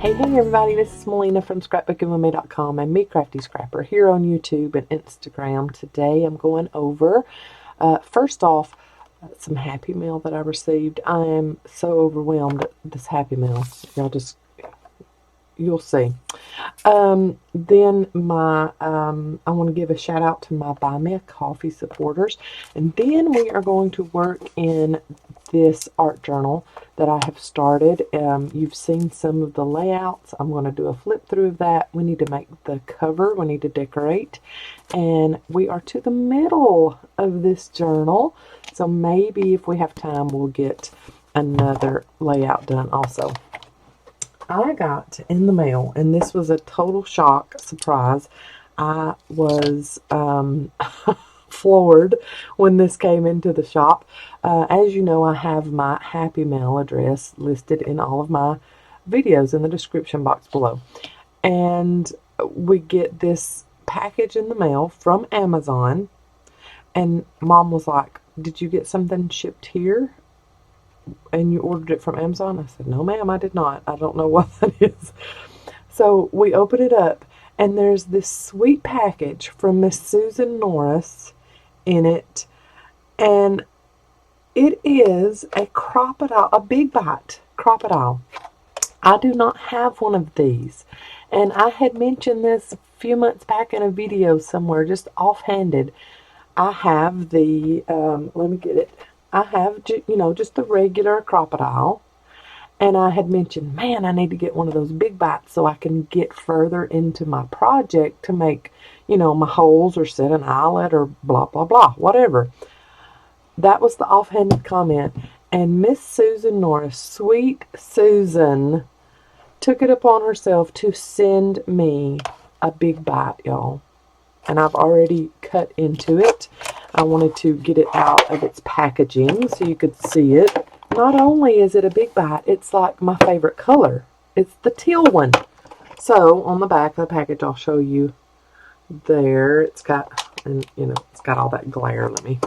Hey everybody, this is Melina from ScrapbookingwithME.com and Me Crafty Scrapper here on YouTube and Instagram. Today I'm going over, first off, some Happy Mail that I received. I am so overwhelmed at this Happy Mail. You'll see. Then I want to give a shout out to my Buy Me a Coffee supporters. And then we are going to work in this art journal that I have started. You've seen some of the layouts. I'm going to do a flip through of that. We need to make the cover. We need to decorate. And we are to the middle of this journal. So maybe if we have time, we'll get another layout done also. I got in the mail, and this was a total shock, surprise. I was floored when this came into the shop. As you know, I have my Happy Mail address listed in all of my videos in the description box below. And we get this package in the mail from Amazon, and Mom was like, "Did you get something shipped here? And you ordered it from Amazon?" I said, "No, ma'am, I did not. I don't know what that is." So we open it up, and there's this sweet package from Miss Susan Norris in it, and it is a crocodile, a big bite crocodile. I do not have one of these, and I had mentioned this a few months back in a video somewhere, just offhanded. I have the, let me get it. I have, just the regular crocodile. And I had mentioned, man, I need to get one of those big bites so I can get further into my project to make, my holes or set an eyelet or blah, blah, blah, whatever. That was the offhanded comment. And Miss Susan Norris, sweet Susan, took it upon herself to send me a big bite, y'all. And I've already cut into it. I wanted to get it out of its packaging so you could see it. Not only is it a big bite, it's like my favorite color. It's the teal one. So on the back of the package, I'll show you there. It's got, and it's got all that glare. Let me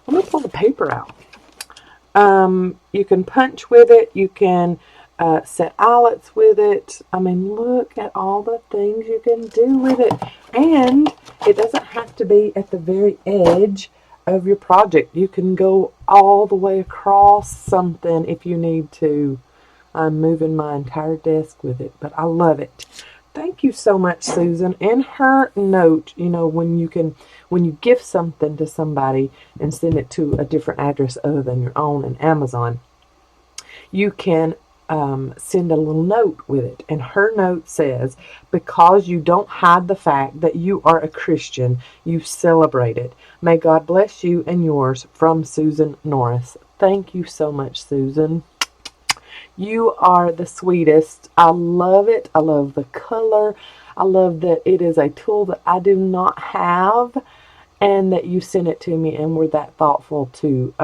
pull the paper out. You can punch with it. You can set eyelets with it. I mean, look at all the things you can do with it. And it doesn't have to be at the very edge of your project. You can go all the way across something if you need to. I'm moving my entire desk with it, but I love it. Thank you so much, Susan. In her note, when you gift something to somebody and send it to a different address other than your own in Amazon, you can send a little note with it. And her note says, "Because you don't hide the fact that you are a Christian, you celebrate it. May God bless you and yours, from Susan Norris." Thank you so much, Susan. You are the sweetest. I love it. I love the color. I love that it is a tool that I do not have, and that you sent it to me and were that thoughtful to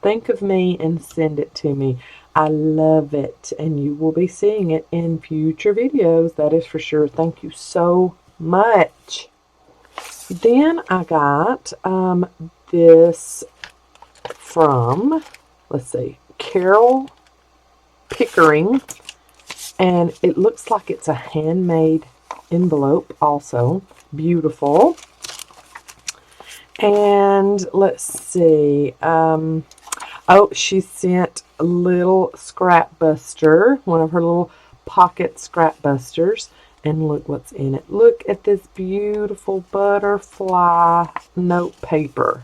think of me and send it to me. I love it, and you will be seeing it in future videos, that is for sure. Thank you so much. Then I got this from, let's see, Carol Pickering, and it looks like it's a handmade envelope also. Beautiful. And let's see, oh, she sent a little scrap buster, one of her little pocket scrap busters, and look what's in it. Look at this beautiful butterfly note paper.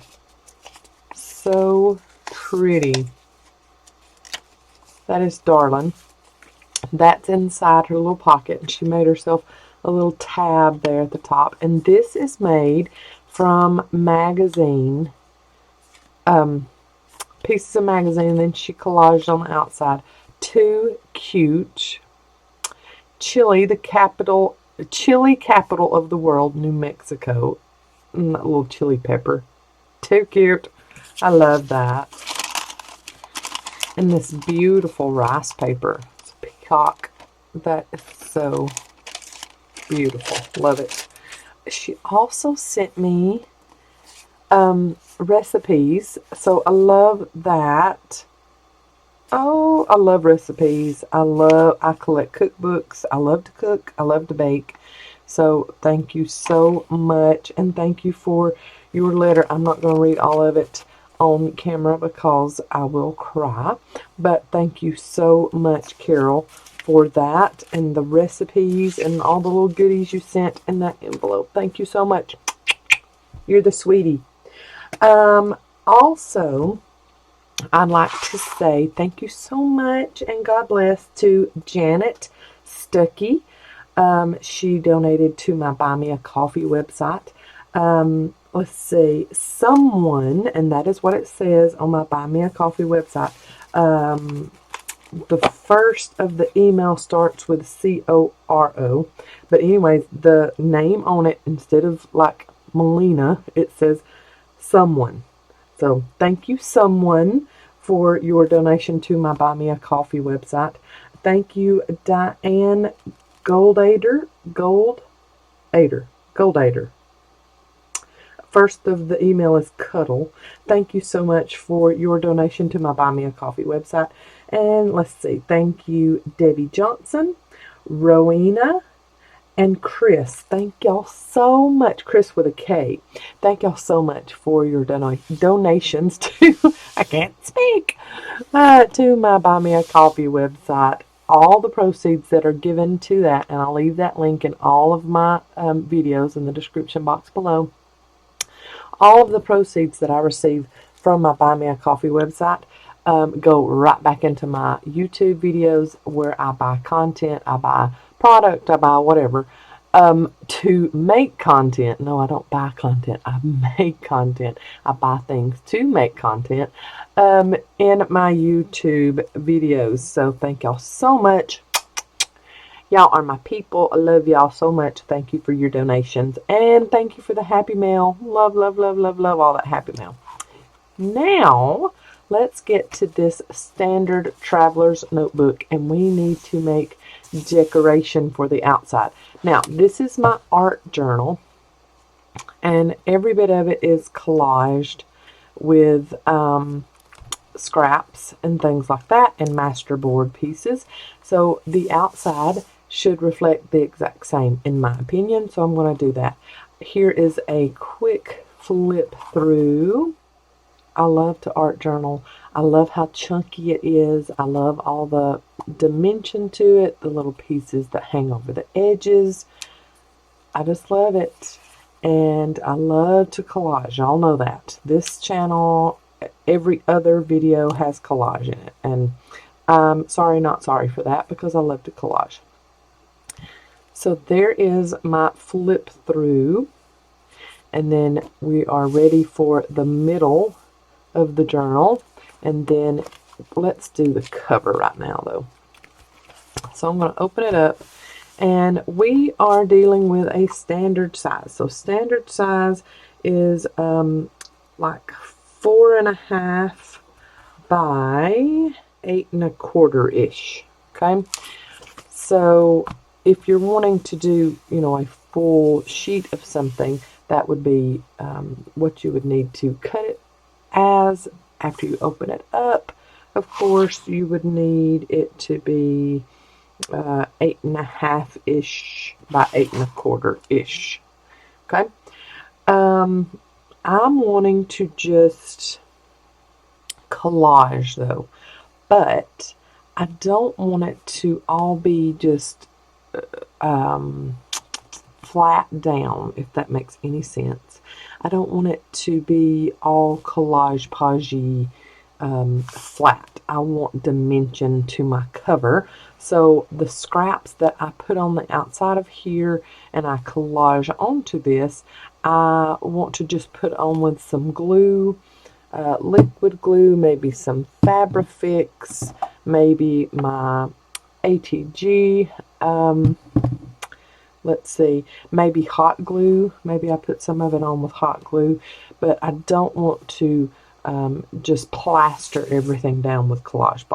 So pretty. That is darling. That's inside her little pocket, and she made herself a little tab there at the top. And this is made from magazine, pieces of magazine, and then she collaged on the outside. Too cute. Chile, the chili capital of the world, New Mexico. And that little chili pepper. Too cute. I love that. And this beautiful rice paper. It's a peacock. That is so beautiful. Love it. She also sent me recipes, so I love that. Oh, I love recipes. I collect cookbooks. I love to cook. I love to bake. So thank you so much. And thank you for your letter. I'm not going to read all of it on camera because I will cry. But thank you so much, Carol, for that and the recipes and all the little goodies you sent in that envelope. Thank you so much. You're the sweetie. Also, I'd like to say thank you so much and God bless to Janet Stuckey. She donated to my Buy Me a Coffee website. Let's see, someone, and that is what it says on my Buy Me a Coffee website. The first of the email starts with CORO, but anyways, the name on it, instead of like Melina, it says someone. So thank you, someone, for your donation to my Buy Me a Coffee website. Thank you, Diane Goldader. First of the email is Cuddle. Thank you so much for your donation to my Buy Me a Coffee website. And let's see. Thank you, Debbie Johnson, Rowena, and Chris. Thank y'all so much. Chris with a K. Thank y'all so much for your donations to, I can't speak, to my Buy Me a Coffee website. All the proceeds that are given to that, and I'll leave that link in all of my videos in the description box below. All of the proceeds that I receive from my Buy Me a Coffee website go right back into my YouTube videos where I buy content, I buy product, I buy whatever to make content. No, I don't buy content. I make content. I buy things to make content in my YouTube videos. So thank y'all so much. Y'all are my people. I love y'all so much. Thank you for your donations. And thank you for the happy mail. Love, love, love, love, love all that happy mail. Now, let's get to this standard traveler's notebook. And we need to make decoration for the outside. Now, this is my art journal. And every bit of it is collaged with scraps and things like that and masterboard pieces. So the outside should reflect the exact same in my opinion, so I'm going to do that. Here is a quick flip through. I love to art journal. I love how chunky it is. I love all the dimension to it, the little pieces that hang over the edges. I just love it. And I love to collage. Y'all know that. This channel, every other video has collage in it. And I'm sorry, not sorry for that, because I love to collage. So there is my flip through. And then we are ready for the middle of the journal. And then let's do the cover right now, though. So I'm going to open it up. And we are dealing with a standard size. So standard size is like 4.5 by 8.25-ish. Okay. So if you're wanting to do, you know, a full sheet of something, that would be what you would need to cut it as. After you open it up, of course, you would need it to be 8.5-ish by 8.25-ish. Okay. I'm wanting to just collage though, but I don't want it to all be just flat down, if that makes any sense. I don't want it to be all collage-pagey flat. I want dimension to my cover. So the scraps that I put on the outside of here and I collage onto this, I want to just put on with some glue, liquid glue, maybe some Fabrifix, maybe my ATG, let's see, maybe hot glue. Maybe I put some of it on with hot glue, but I don't want to just plaster everything down with collage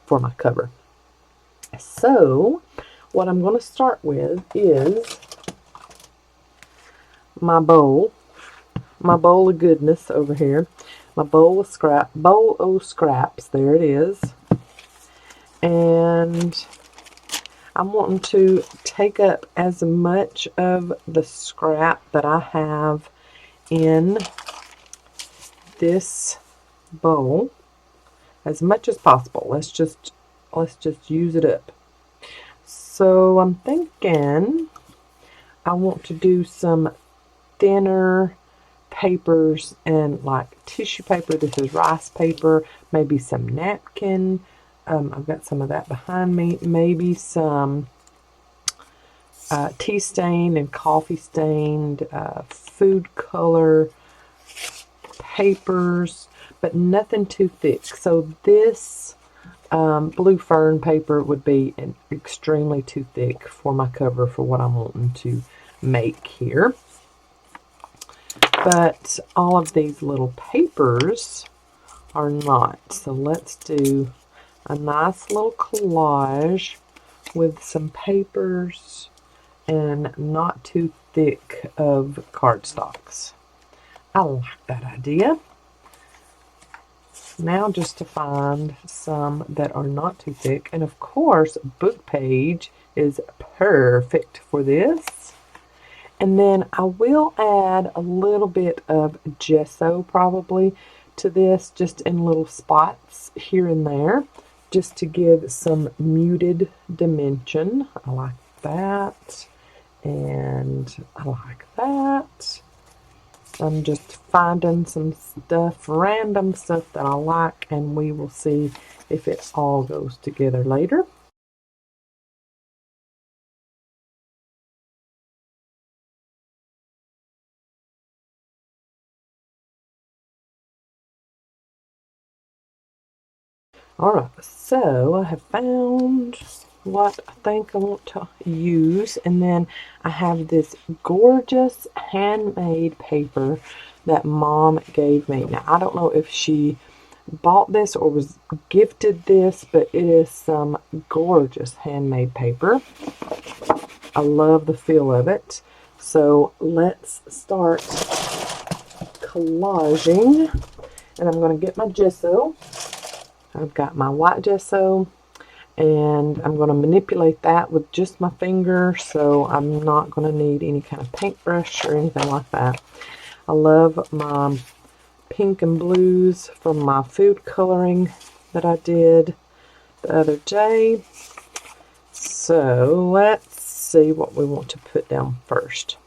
for my cover. So what I'm going to start with is my bowl of goodness over here, my bowl of scraps. There it is. and I'm wanting to take up as much of the scrap that I have in this bowl as much as possible. Let's just use it up. So I'm thinking I want to do some thinner papers and like tissue paper. This is rice paper, maybe some napkin. I've got some of that behind me. Maybe some tea stained and coffee stained food color papers, but nothing too thick. So this blue fern paper would be extremely too thick for my cover for what I'm wanting to make here. But all of these little papers are not. So let's do a nice little collage with some papers and not too thick of cardstocks. I like that idea. Now just to find some that are not too thick, and of course book page is perfect for this. And then I will add a little bit of gesso probably to this, just in little spots here and there, just to give some muted dimension. I like that, and I like that. I'm just finding some stuff, random stuff that I like, and we will see if it all goes together later. Alright, so I have found what I think I want to use, and then I have this gorgeous handmade paper that Mom gave me. Now, I don't know if she bought this or was gifted this, but it is some gorgeous handmade paper. I love the feel of it. So let's start collaging, and I'm going to get my gesso. I've got my white gesso, and I'm going to manipulate that with just my finger, so I'm not going to need any kind of paintbrush or anything like that. I love my pink and blues from my food coloring that I did the other day. So let's see what we want to put down first.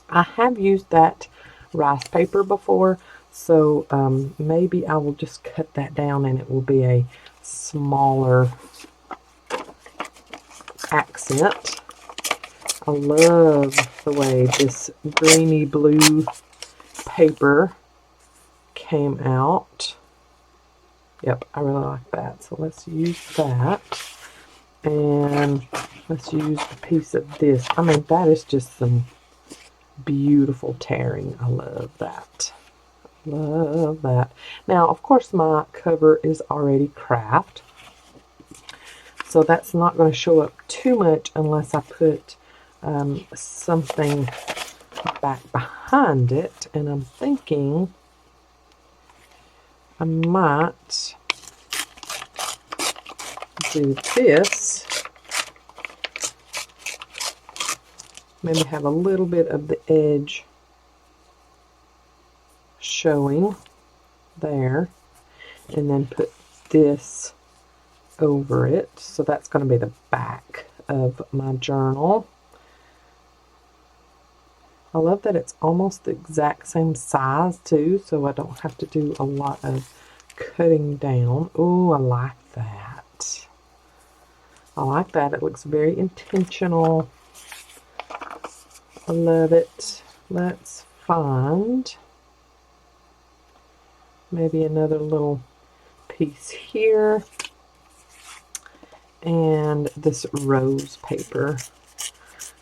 I have used that rice paper before, so maybe I will just cut that down and it will be a smaller accent. I love the way this greeny blue paper came out. Yep, I really like that. So let's use that. And let's use a piece of this. I mean, that is just some beautiful tearing. I love that. Love that. Now, of course, my cover is already craft, so that's not going to show up too much unless I put something back behind it. And I'm thinking I might do this. Maybe have a little bit of the edge showing there, and then put this over it. So that's going to be the back of my journal. I love that it's almost the exact same size too, so I don't have to do a lot of cutting down. Oh, I like that. I like that. It looks very intentional. I love it. Let's find maybe another little piece here, and this rose paper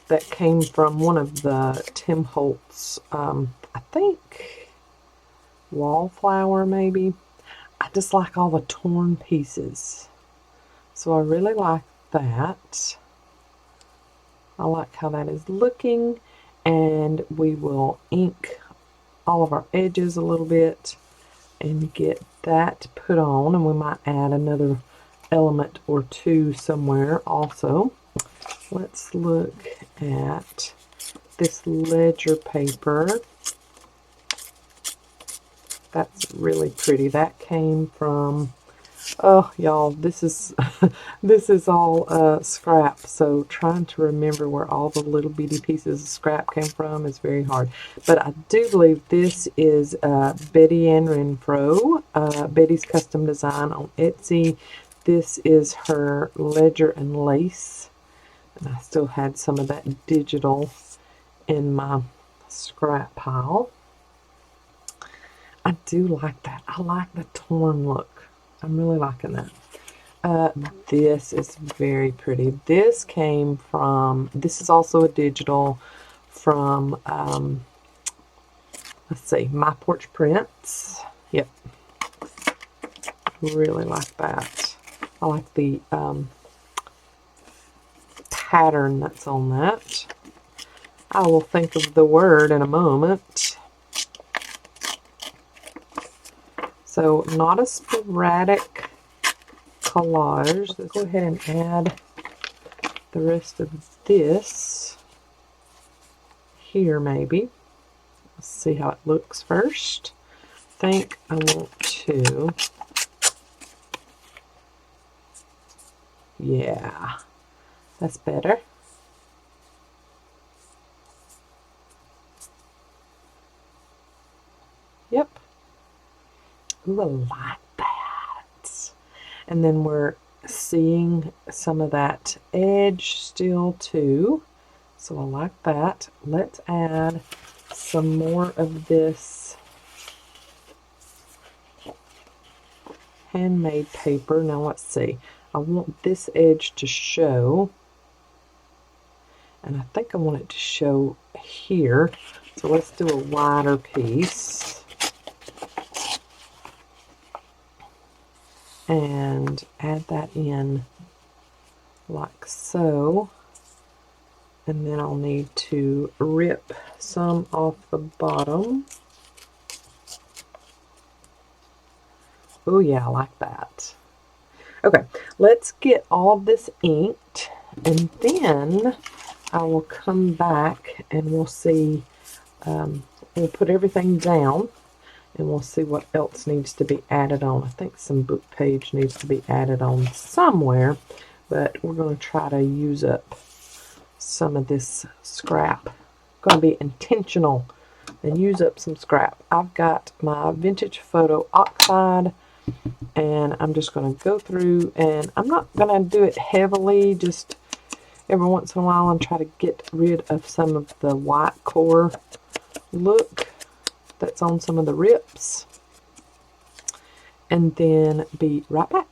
that came from one of the Tim Holtz, I think wallflower maybe. I just like all the torn pieces, so I really like that. I like how that is looking, and we will ink all of our edges a little bit and get that put on, and we might add another element or two somewhere also. Let's look at this ledger paper. That's really pretty. That came from, oh y'all, this is this is all scrap, so trying to remember where all the little bitty pieces of scrap came from is very hard. But I do believe this is Betty Ann Renfro, Betty's Custom Design on Etsy. This is her ledger and lace, and I still had some of that digital in my scrap pile. I do like that. I like the torn look. I'm really liking that. This is very pretty. This came from, this is also a digital from, let's see, My Porch Prints. Yep. Really like that. I like the pattern that's on that. I will think of the word in a moment. So, not a sporadic collage. Let's go ahead and add the rest of this here maybe. Let's see how it looks first. I think I want to, yeah, that's better. Yep. Ooh, I like that. And then we're seeing some of that edge still too. So I like that. Let's add some more of this handmade paper. Now let's see. I want this edge to show. And I think I want it to show here. So let's do a wider piece. And add that in like so. And then I'll need to rip some off the bottom. Oh yeah, I like that. Okay, let's get all this inked, and then I will come back and we'll see, we'll put everything down and we'll see what else needs to be added on. I think some book page needs to be added on somewhere, but we're going to try to use up some of this scrap. Going to be intentional and use up some scrap. I've got my vintage photo oxide, and I'm just going to go through, and I'm not going to do it heavily, just every once in a while and try to get rid of some of the white core look that's on some of the rips, and then be right back.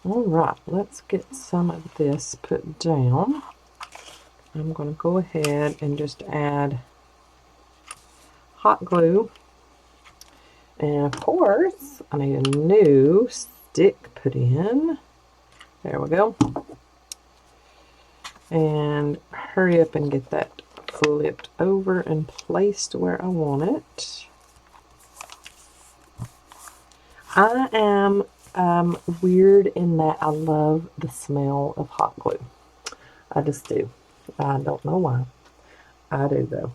Alright, let's get some of this put down. I'm going to go ahead and just add hot glue. And of course, I need a new stick put in. There we go. And hurry up and get that flipped over and placed where I want it. I am weird in that I love the smell of hot glue. I just do. I don't know why. I do though.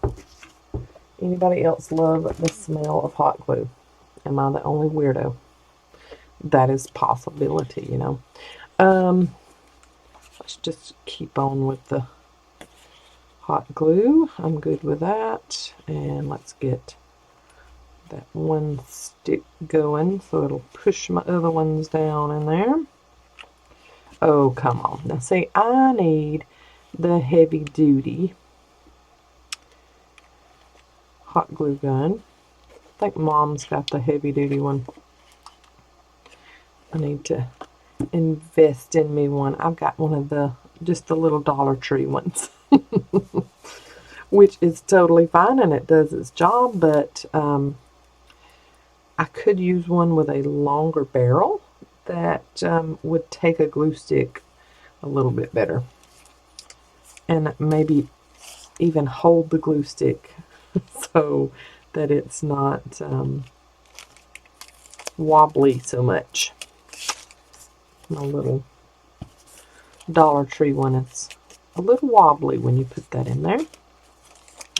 Anybody else love the smell of hot glue? Am I the only weirdo? That is a possibility, you know. Let's just keep on with the hot glue. I'm good with that. And let's get that one stick going so it'll push my other ones down in there. Oh, come on. Now see, I need the heavy duty hot glue gun. I think Mom's got the heavy duty one. I need to invest in me one. I've got one of the, just the little Dollar Tree ones, which is totally fine and it does its job, but I could use one with a longer barrel that would take a glue stick a little bit better, and maybe even hold the glue stick so that it's not wobbly so much. My little Dollar Tree one is a little wobbly when you put that in there.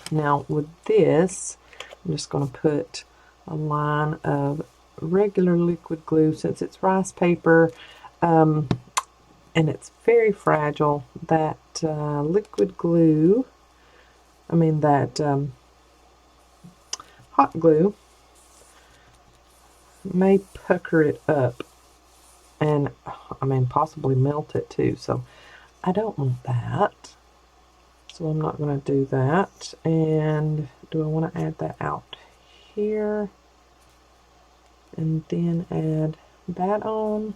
Now with this, I'm just going to put a line of regular liquid glue. Since it's rice paper and it's very fragile, that liquid glue, that hot glue may pucker it up and possibly melt it too, so I don't want that, so I'm not going to do that. And do I want to add that out here and then add that on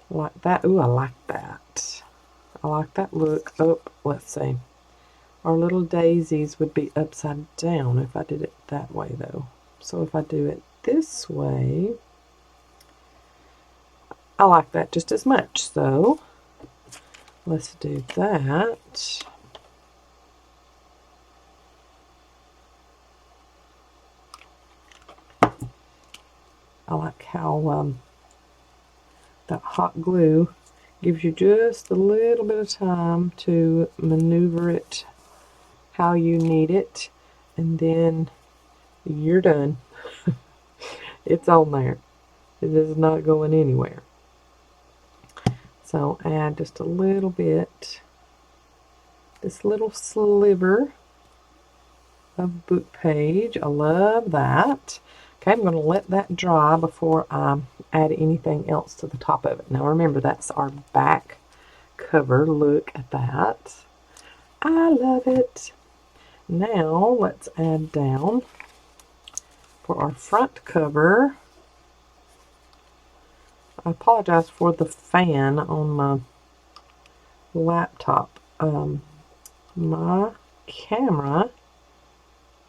like that? Ooh, I like that. I like that look. Oh, let's see, our little daisies would be upside down if I did it that way though. So if I do it this way, I like that just as much. So let's do that. I like how that hot glue gives you just a little bit of time to maneuver it how you need it, and then you're done. It's on there. It is not going anywhere. So add just a little bit, this little sliver of book page. I love that. Okay, I'm going to let that dry before I add anything else to the top of it. Now remember, that's our back cover. Look at that. I love it. Now let's add down for our front cover. I apologize for the fan on my laptop. My camera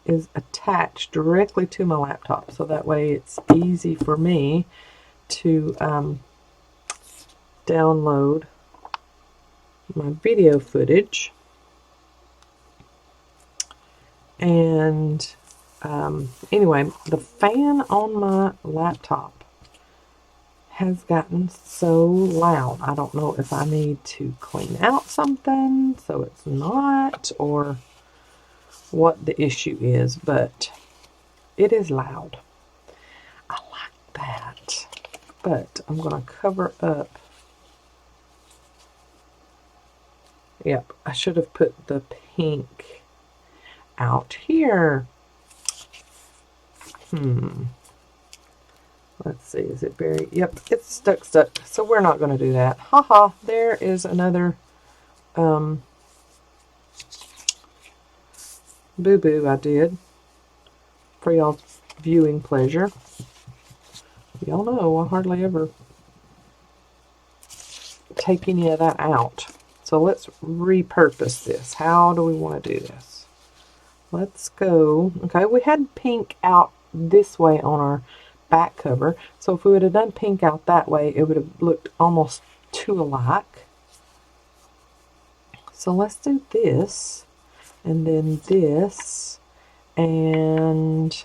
is attached directly to my laptop, so that way it's easy for me to download my video footage. And anyway, the fan on my laptop has gotten so loud. I don't know if I need to clean out something so it's not, or what the issue is, but it is loud. I like that. But I'm going to cover up. Yep, I should have put the pink out here. Let's see, is it very, yep, it's stuck. So we're not going to do that. Haha, there is another boo-boo I did for y'all's viewing pleasure. Y'all know I hardly ever take any of that out. So let's repurpose this. How do we want to do this? Let's go, okay, we had pink out this way on our back cover, so if we would have done pink out that way, it would have looked almost too alike. So let's do this, and then this, and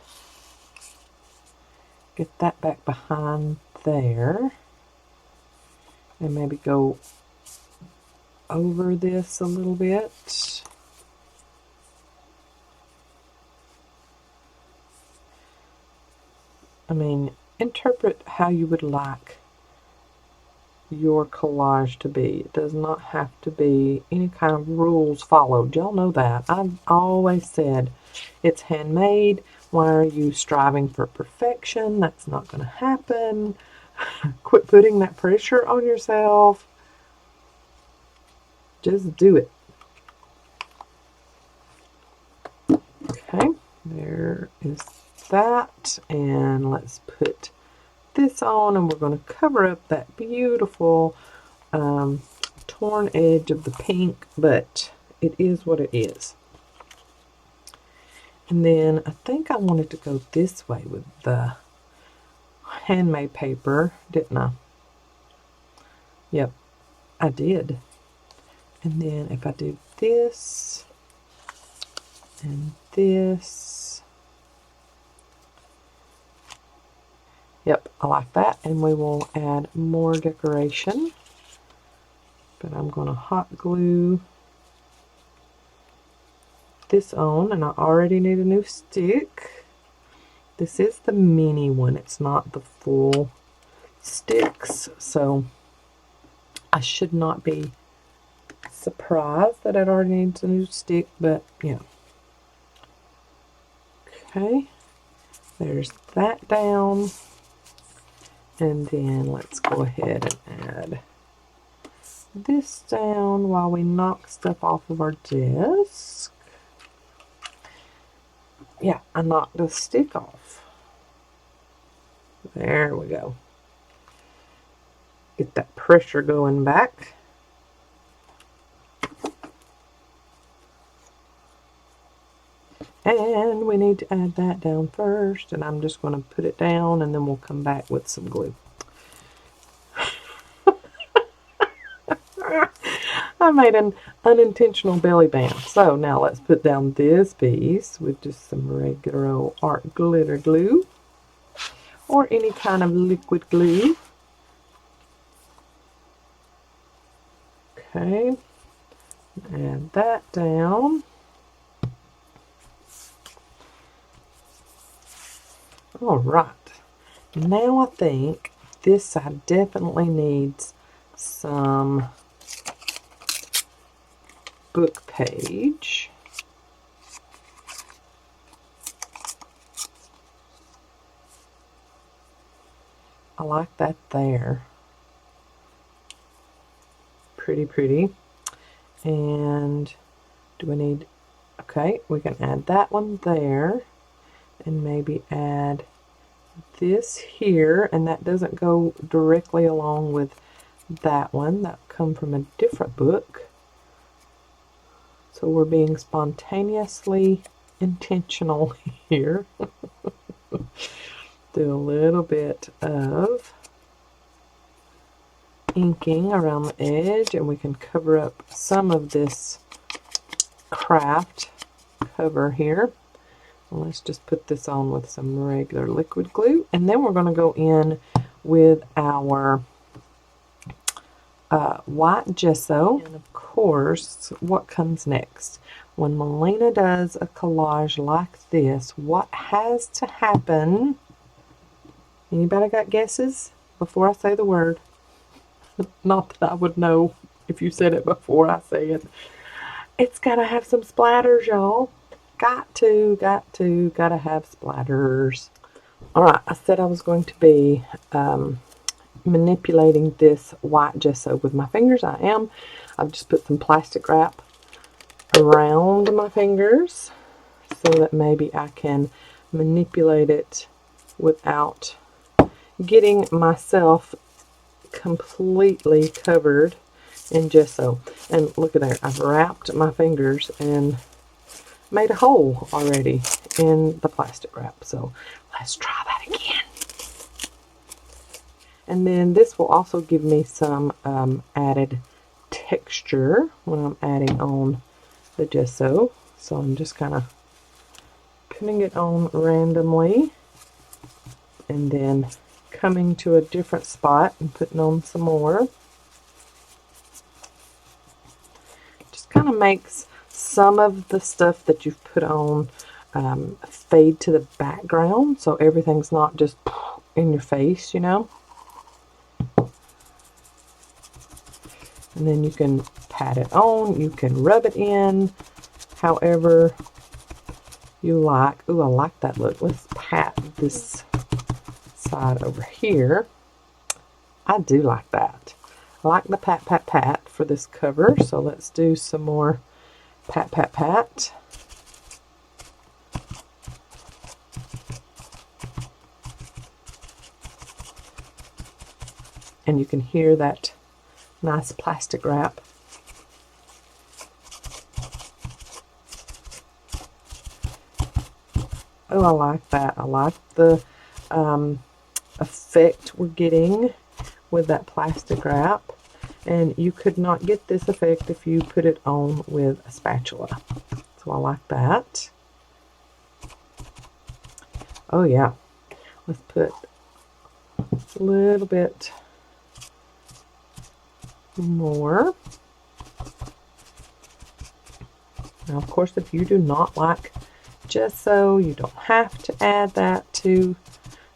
get that back behind there, and maybe go over this a little bit. Interpret how you would like your collage to be. It does not have to be any kind of rules followed. Y'all know that. I've always said it's handmade. Why are you striving for perfection? That's not going to happen. Quit putting that pressure on yourself. Just do it. Okay, there is that, and let's put this on, and we're going to cover up that beautiful torn edge of the pink, but it is what it is. And then I think I wanted to go this way with the handmade paper, didn't I? Yep, I did. And then if I do this and this, yep, I like that. And we will add more decoration. But I'm going to hot glue this on, and I already need a new stick. This is the mini one, it's not the full sticks, so I should not be surprised that it already needs a new stick, but yeah. Okay, there's that down, and then let's go ahead and add this down while we knock stuff off of our desk. Yeah, I knocked the stick off. There we go. Get that pressure going back. And we need to add that down first, and I'm just going to put it down, and then we'll come back with some glue. I made an unintentional belly band. So now let's put down this piece with just some regular old art glitter glue or any kind of liquid glue. Okay, add that down. All right, now I think this side definitely needs some book page. I like that there. Pretty, pretty. And do we need, okay, we can add that one there, and maybe add this here, and that doesn't go directly along with that one. That come from a different book. So we're being spontaneously intentional here. Do a little bit of inking around the edge, and we can cover up some of this craft cover here. Let's just put this on with some regular liquid glue, and then we're going to go in with our white gesso. And of course, what comes next? When Melina does a collage like this, what has to happen? Anybody got guesses before I say the word? Not that I would know if you said it before I say it. It's got to have some splatters, y'all. Gotta have splatters. Alright, I said I was going to be manipulating this white gesso with my fingers. I am. I've just put some plastic wrap around my fingers so that maybe I can manipulate it without getting myself completely covered in gesso. And look at there, I've wrapped my fingers and made a hole already in the plastic wrap. So let's try that again. And then this will also give me some added texture when I'm adding on the gesso. So I'm just kind of putting it on randomly and then coming to a different spot and putting on some more. Just kind of makes some of the stuff that you've put on fade to the background, so everything's not just in your face, you know. And then you can pat it on, you can rub it in however you like. Ooh, I like that look. Let's pat this side over here. I do like that. I like the pat, pat, pat for this cover, so let's do some more pat, pat, pat. and you can hear that nice plastic wrap. Oh, I like that. I like the effect we're getting with that plastic wrap. And you could not get this effect if you put it on with a spatula. So I like that. Oh yeah. Let's put a little bit more. Now, of course, if you do not like gesso, you don't have to add that to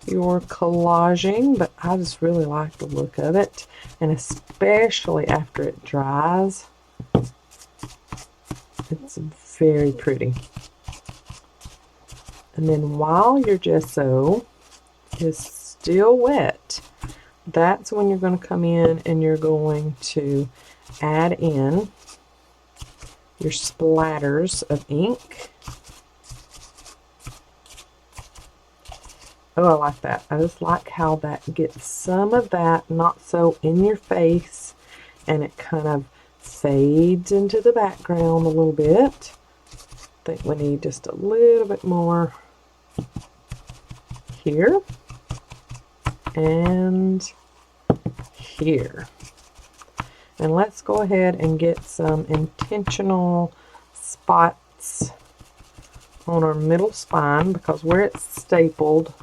your collaging, but I just really like the look of it, and especially after it dries, it's very pretty. And then while your gesso is still wet, that's when you're going to come in and you're going to add in your splatters of ink. Oh, I like that. I just like how that gets some of that not so in your face, and it kind of fades into the background a little bit. I think we need just a little bit more here and here. And let's go ahead and get some intentional spots on our middle spine, because where it's stapled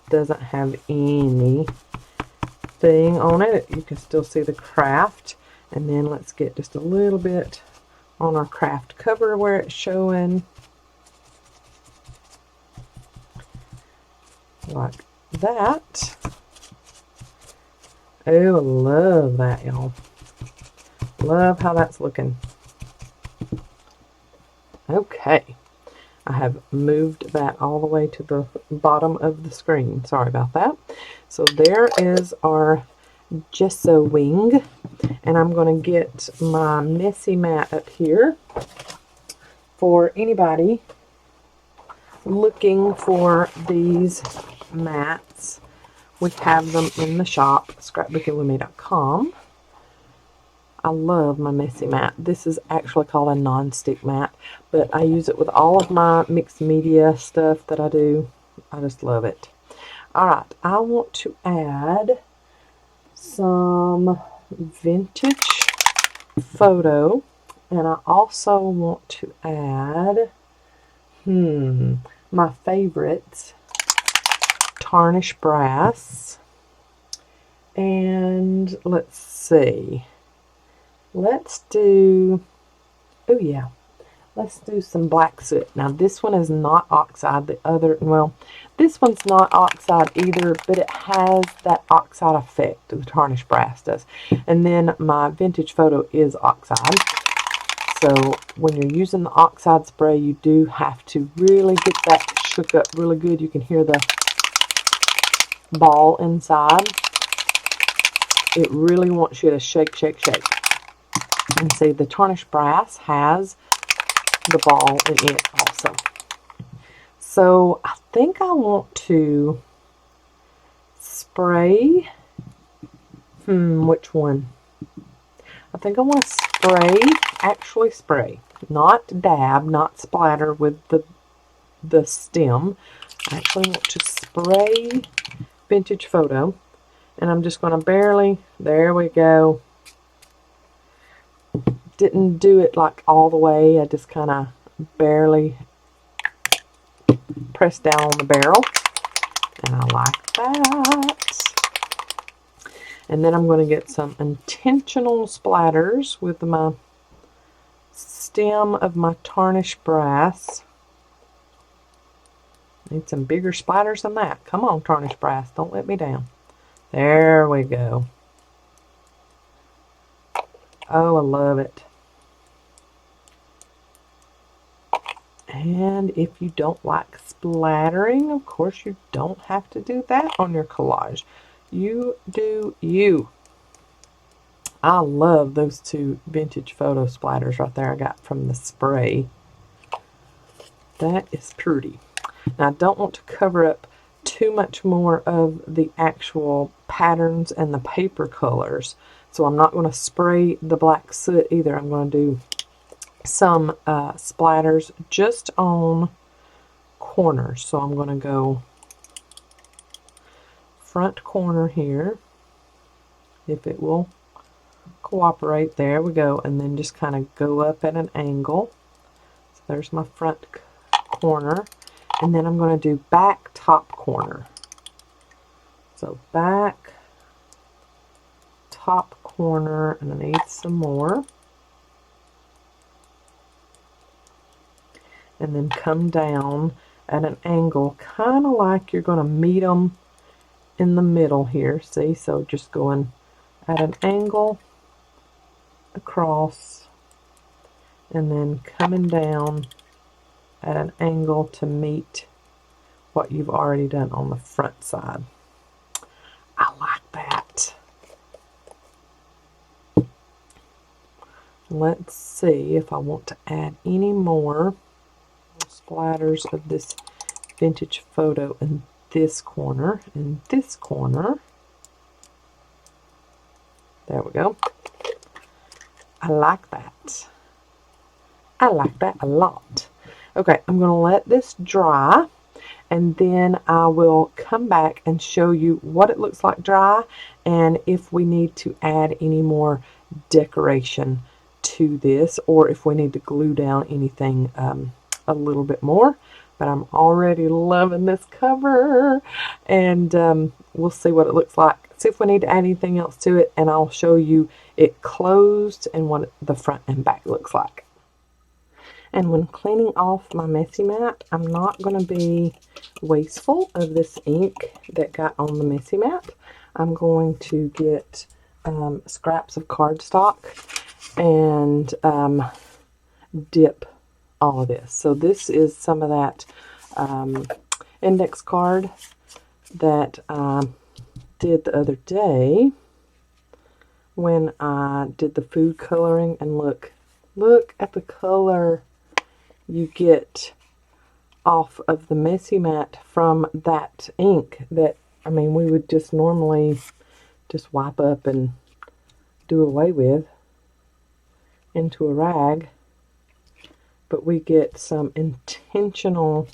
doesn't have anything on it. You can still see the craft. And then let's get just a little bit on our craft cover where it's showing, like that. Oh, I love that, y'all. Love how that's looking. Okay. I have moved that all the way to the bottom of the screen. Sorry about that. So there is our gesso wing, and I'm going to get my messy mat up here for anybody looking for these mats. We have them in the shop, scrapbookingwithME.com. I love my messy mat. This is actually called a non-stick mat, but I use it with all of my mixed media stuff that I do. I just love it. Alright, I want to add some vintage photo, and I also want to add my favorites, tarnish brass, and let's see. Let's do, oh yeah, let's do some black soot. Now this one is not oxide. The other, well, this one's not oxide either, but it has that oxide effect, the tarnish brass does. And then my vintage photo is oxide. So when you're using the oxide spray, you do have to really get that shook up really good. You can hear the ball inside. It really wants you to shake, shake, shake. And see, the tarnish brass has the ball in it also. So I think I want to spray, which one? I think I want to spray, actually spray, not dab, not splatter with the stem. I actually want to spray vintage photo, and I'm just going to barely, there we go. Didn't do it like all the way. I just kind of barely pressed down on the barrel, and I like that. And then I'm going to get some intentional splatters with my stem of my tarnish brass. Need some bigger splatters than that. Come on, tarnish brass, don't let me down. There we go. Oh, I love it. And if you don't like splattering, of course you don't have to do that on your collage. You do you. I love those two vintage photo splatters right there I got from the spray. That is pretty. Now I don't want to cover up too much more of the actual patterns and the paper colors. So I'm not going to spray the black soot either. I'm going to do some splatters just on corners. So I'm going to go front corner here, if it will cooperate. There we go. And then just kind of go up at an angle. So there's my front corner. And then I'm going to do back top corner. So back top corner, and I need some more. And then come down at an angle, kind of like you're going to meet them in the middle here. See, so just going at an angle across, and then coming down at an angle to meet what you've already done on the front side. I like that. Let's see if I want to add any more splatters of this vintage photo in this corner and this corner. There we go. I like that. I like that a lot. Okay, I'm going to let this dry, and then I will come back and show you what it looks like dry and if we need to add any more decoration to this, or if we need to glue down anything a little bit more. But I'm already loving this cover, and we'll see what it looks like. See if we need to add anything else to it, and I'll show you it closed and what the front and back looks like. And when cleaning off my messy mat, I'm not going to be wasteful of this ink that got on the messy mat. I'm going to get scraps of cardstock and dip all of this. So this is some of that index card that I did the other day when I did the food coloring, and look at the color you get off of the messy mat from that ink that, I mean, we would just normally just wipe up and do away with into a rag, but we get some intentional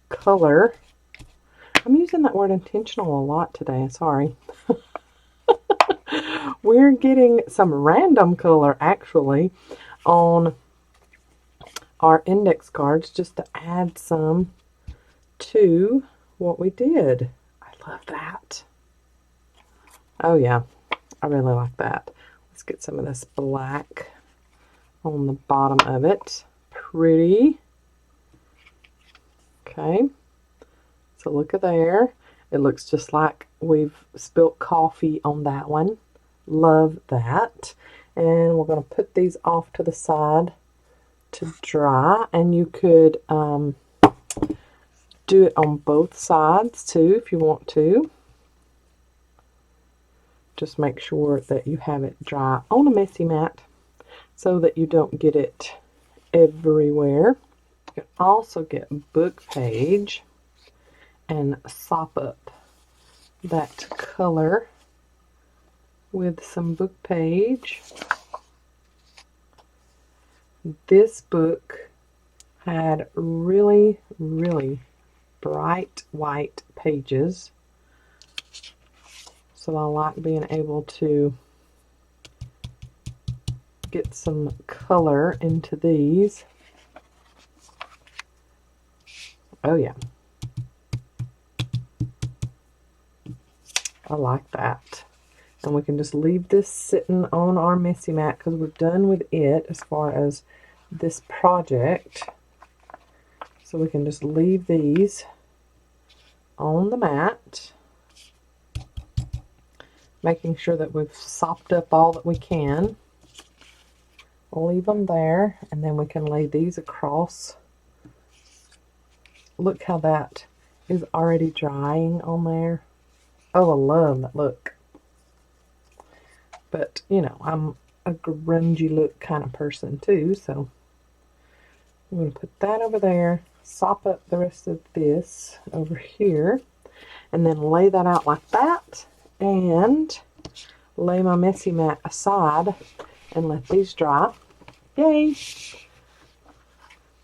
color. I'm using that word intentional a lot today, sorry. We're getting some random color actually on our index cards just to add some to what we did. I love that. Oh yeah, I really like that. Let's get some of this black on the bottom of it. Pretty. Okay, so look at there. It looks just like we've spilt coffee on that one. Love that. And we're going to put these off to the side to dry, and you could do it on both sides too if you want to. Just make sure that you have it dry on a messy mat so that you don't get it everywhere. You can also get book page and sop up that color with some book page. This book had really, really bright white pages, so I like being able to get some color into these. Oh yeah, I like that. And we can just leave this sitting on our messy mat because we're done with it as far as this project. So we can just leave these on the mat, making sure that we've sopped up all that we can. We'll leave them there, and then we can lay these across. Look how that is already drying on there. Oh, I love that look. But, you know, I'm a grungy look kind of person too, so I'm going to put that over there, sop up the rest of this over here, and then lay that out like that, and lay my messy mat aside and let these dry. Yay!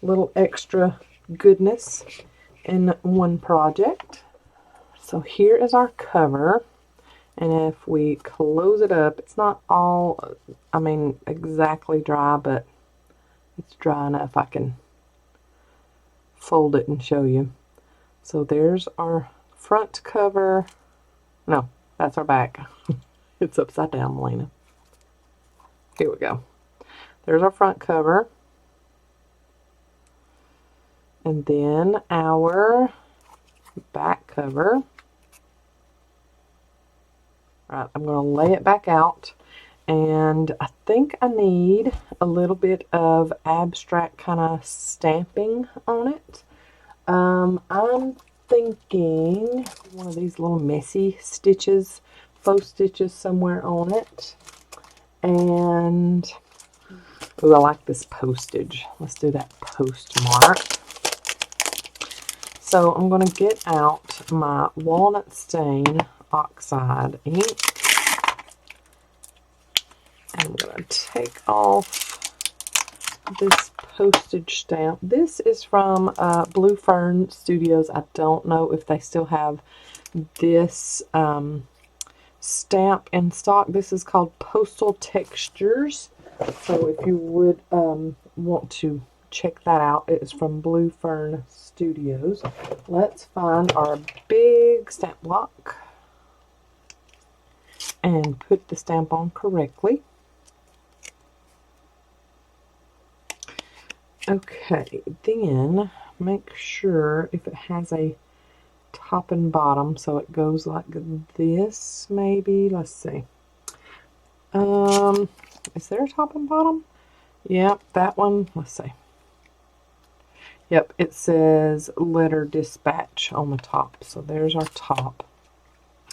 Little extra goodness in one project. So here is our cover, and if we close it up, it's not all, I mean, exactly dry, but it's dry enough I can fold it and show you. So there's our front cover. No, that's our back. It's upside down, Melina. Here we go. There's our front cover. And then our back cover. Alright, I'm going to lay it back out. And I think I need a little bit of abstract kind of stamping on it. I'm thinking one of these little messy stitches, faux stitches somewhere on it. And, ooh, I like this postage. Let's do that postmark. So I'm going to get out my walnut stain oxide ink. I'm going to take off this postage stamp. This is from Blue Fern Studios. I don't know if they still have this stamp in stock. This is called Postal Textures. So if you would want to check that out, it is from Blue Fern Studios. Let's find our big stamp block and put the stamp on correctly. Okay, then make sure if it has a top and bottom, so it goes like this, maybe. Let's see. Is there a top and bottom? Yep, that one. Let's see. Yep, it says letter dispatch on the top. So there's our top.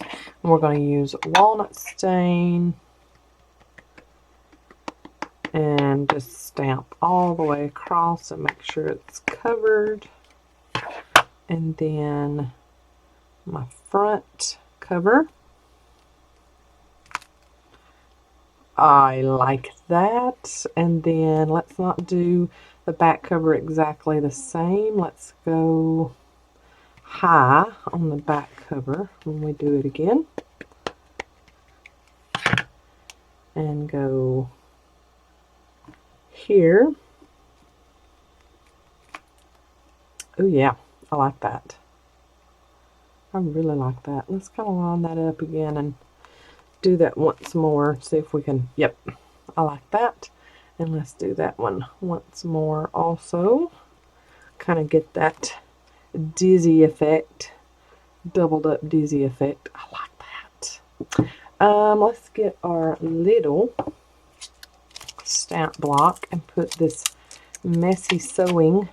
And we're going to use walnut stain and just stamp all the way across and make sure it's covered. And then my front cover. I like that. And then let's not do the back cover exactly the same. Let's go high on the back cover when we do it again. And go here. Oh yeah, I like that. I really like that. Let's kind of line that up again and do that once more. See if we can, yep, I like that. And let's do that one once more also. Kind of get that dizzy effect, doubled up dizzy effect. I like that. Let's get our little stamp block and put this messy sewing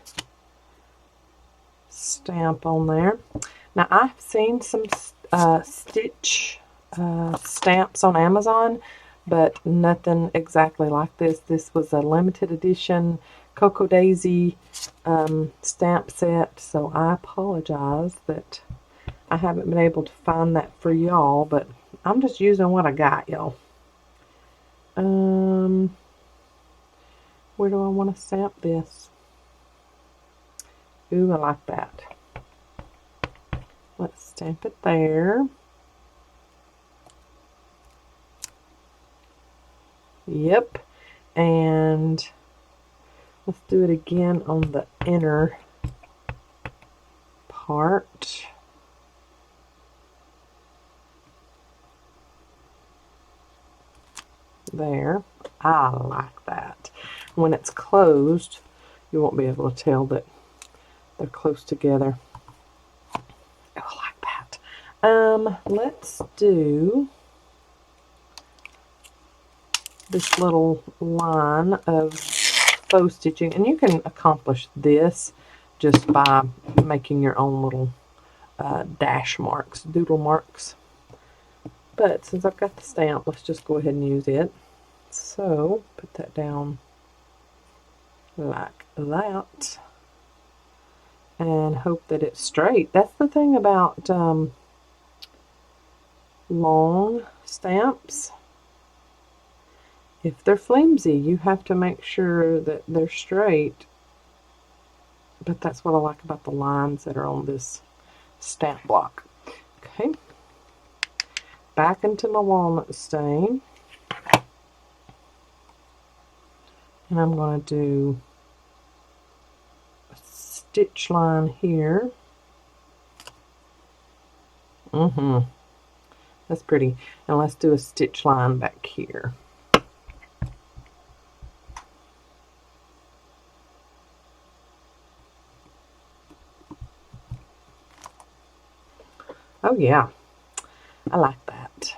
stamp on there. Now I've seen some stitch stamps on Amazon, but nothing exactly like this. This was a limited edition Cocoa Daisy stamp set, so I apologize that I haven't been able to find that for y'all, but I'm just using what I got, y'all. Where do I want to stamp this? Ooh, I like that. Let's stamp it there. Yep. And let's do it again on the inner part. There. I like that. When it's closed, you won't be able to tell that they're close together. Oh, I like that. Let's do this little line of faux stitching, and you can accomplish this just by making your own little dash marks, doodle marks. But since I've got the stamp, let's just go ahead and use it. So put that down like that and hope that it's straight. That's the thing about long stamps, if they're flimsy, you have to make sure that they're straight. But that's what I like about the lines that are on this stamp block. Okay, back into my walnut stain. And I'm going to do a stitch line here. That's pretty. And let's do a stitch line back here. Oh yeah, I like that.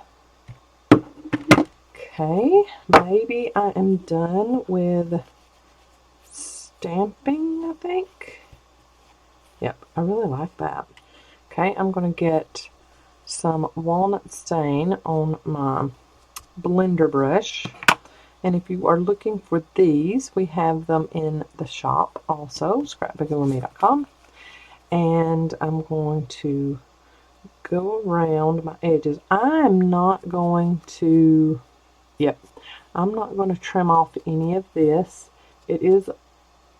Okay, maybe I am done with stamping, I think. Yep, I really like that. Okay, I'm going to get some walnut stain on my blender brush. And if you are looking for these, we have them in the shop also, scrapbookingwithME.com. And I'm going to go around my edges. I'm not going to, I'm not going to trim off any of this. It is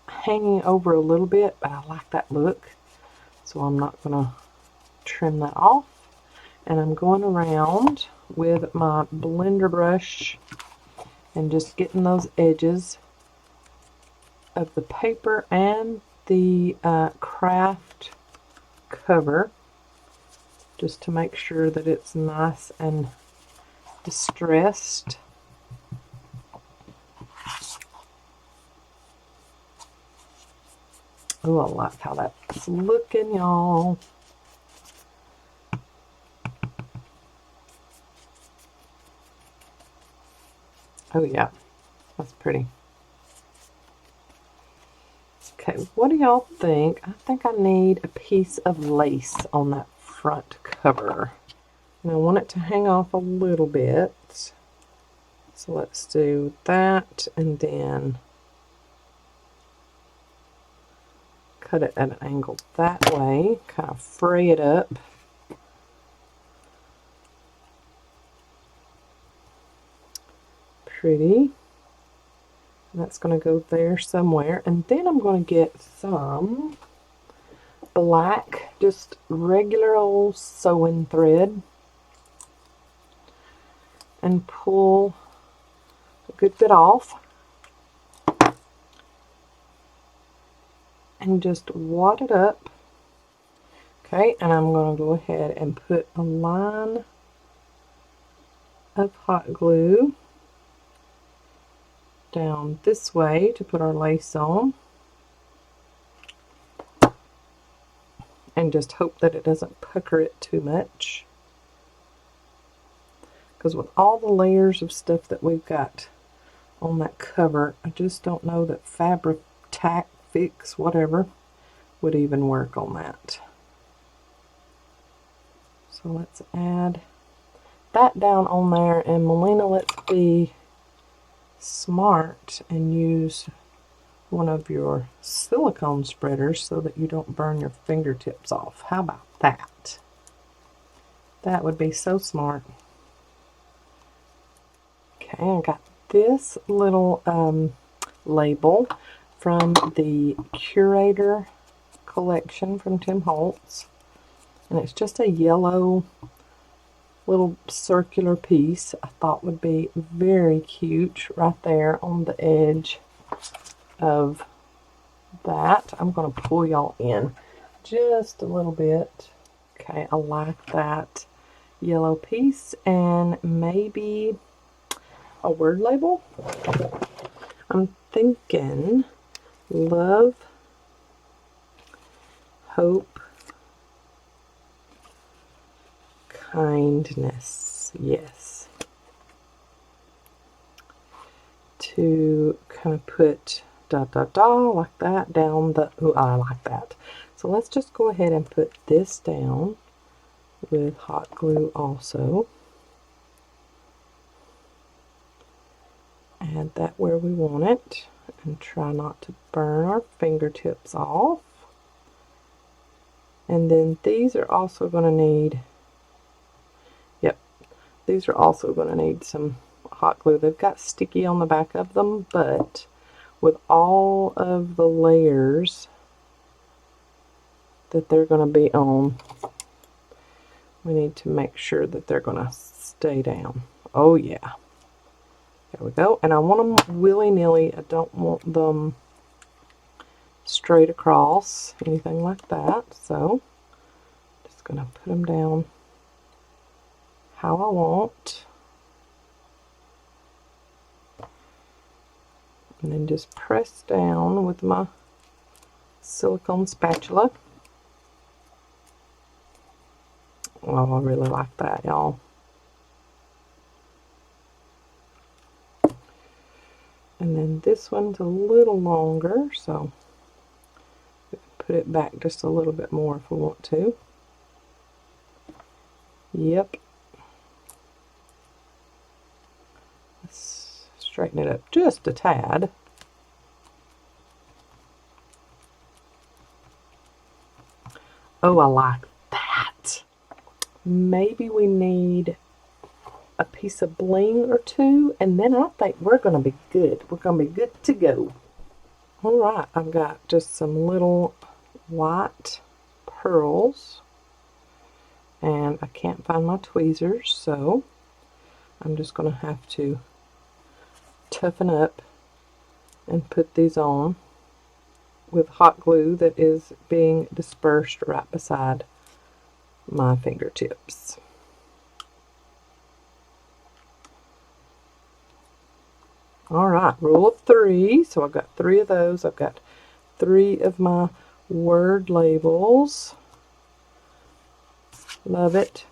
hanging over a little bit, but I like that look. So I'm not going to trim that off. And I'm going around with my blender brush and just getting those edges of the paper and the craft cover, just to make sure that it's nice and distressed. Oh, I like how that's looking, y'all. Oh yeah, that's pretty. Okay, what do y'all think? I think I need a piece of lace on that front cover. And I want it to hang off a little bit. So let's do that, and then cut it at an angle that way, kind of fray it up. Pretty. And that's going to go there somewhere. And then I'm going to get some black, just regular old sewing thread, and pull a good bit off. And just wad it up. Okay, and I'm going to go ahead and put a line of hot glue down this way to put our lace on. And just hope that it doesn't pucker it too much. Because with all the layers of stuff that we've got on that cover, I just don't know that fabric tack, fix, whatever, would even work on that. So let's add that down on there, and Melina, let's be smart and use one of your silicone spreaders so that you don't burn your fingertips off. How about that? That would be so smart. Okay, I got this little label from the Curator collection from Tim Holtz, and it's just a yellow little circular piece. I thought would be very cute right there on the edge of that. I'm going to pull y'all in just a little bit. Okay, I like that yellow piece, and maybe a word label. I'm thinking love, hope, kindness. Yes. To kind of put da da da like that down the, oh, I like that. So let's just go ahead and put this down with hot glue also. Add that where we want it, and try not to burn our fingertips off. And then these are also going to need, These are also going to need some hot glue. They've got sticky on the back of them, but with all of the layers that they're going to be on, we need to make sure that they're going to stay down. Oh yeah. There we go. And I want them willy-nilly. I don't want them straight across, anything like that. So, just going to put them down how I want. And then just press down with my silicone spatula. Oh, I really like that, y'all. And then this one's a little longer, so we can put it back just a little bit more if we want to. Yep. Let's straighten it up just a tad. Oh, I like that. Maybe we need a piece of bling or two, and then I think we're going to be good. We're going to be good to go. Alright, I've got just some little white pearls, and I can't find my tweezers, so I'm just going to have to toughen up and put these on with hot glue that is being dispersed right beside my fingertips. Alright, rule of 3. So I've got 3 of those. I've got 3 of my word labels. Love it.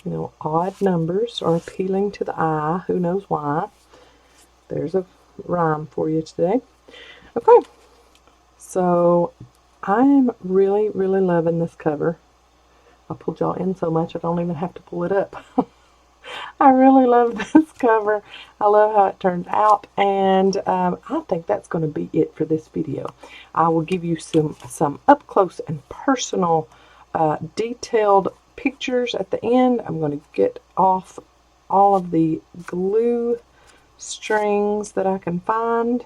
You know, odd numbers are appealing to the eye. Who knows why? There's a rhyme for you today. Okay, so I'm really, really loving this cover. I pulled y'all in so much I don't even have to pull it up. I really love this cover. I love how it turned out, and I think that's going to be it for this video. I will give you some up close and personal detailed pictures at the end. I'm going to get off all of the glue strings that I can find,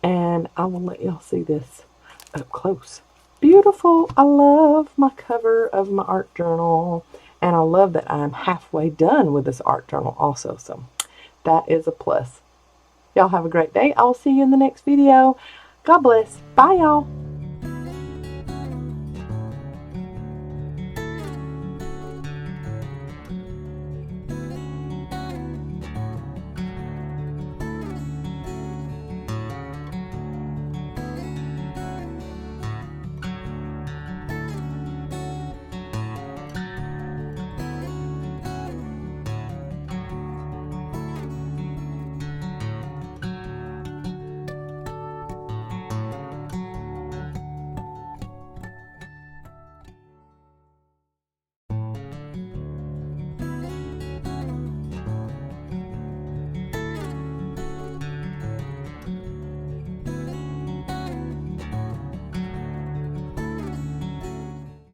and I will let y'all see this up close. Beautiful. I love my cover of my art journal. And I love that I'm halfway done with this art journal also. So that is a plus. Y'all have a great day. I'll see you in the next video. God bless. Bye, y'all.